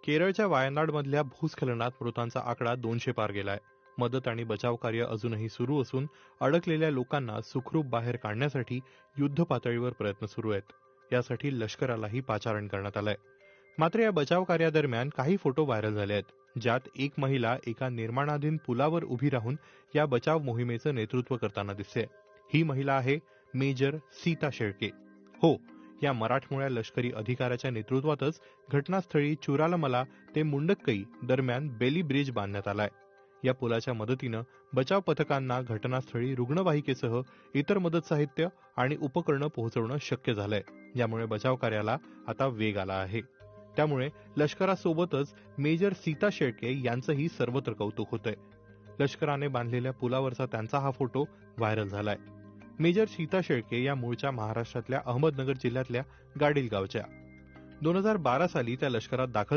केरळच्या वायनाडमधल्या भूस्खलनात मृतांचा आकडा 200 पार गेलाय. मदत आणि बचाव कार्य अजूनही सुरू असून अडकलेल्या लोकांना सुखरूप बाहेर काढण्यासाठी युद्ध पातळीवर प्रयत्न सुरू आहेत. यासाठी लष्करालाही पाचारण करण्यात आलंय. मात्र या बचाव कार्यादरम्यान काही फोटो व्हायरल झाले आहेत, ज्यात एक महिला एका निर्माणाधीन पुलावर उभी राहून या बचाव मोहिमेचं नेतृत्व करताना दिसते. ही महिला आहे मेजर सीता शेळके. हो, या मराठमोळ्या लष्करी अधिकाऱ्याच्या नेतृत्वातच घटनास्थळी चुरालमला ते मुंडक्कई दरम्यान बेली ब्रिज बांधण्यात आलाय. या पुलाच्या मदतीनं बचाव पथकांना घटनास्थळी रुग्णवाहिकेसह इतर मदत साहित्य आणि उपकरणं पोहोचवणं शक्य झालंय. यामुळे बचाव कार्याला आता वेग आला आहे. त्यामुळे लष्करासोबतच मेजर सीता शेळके यांचंही सर्वत्र कौतुक होतंय. लष्कराने बांधलेल्या पुलावरचा त्यांचा हा फोटो व्हायरल झालाय. मेजर सीता शेळके या मूळच्या महाराष्ट्रातल्या अहमदनगर जिल्ह्यातल्या गाडील गावच्या. 2012 साली त्या लष्करात दाखल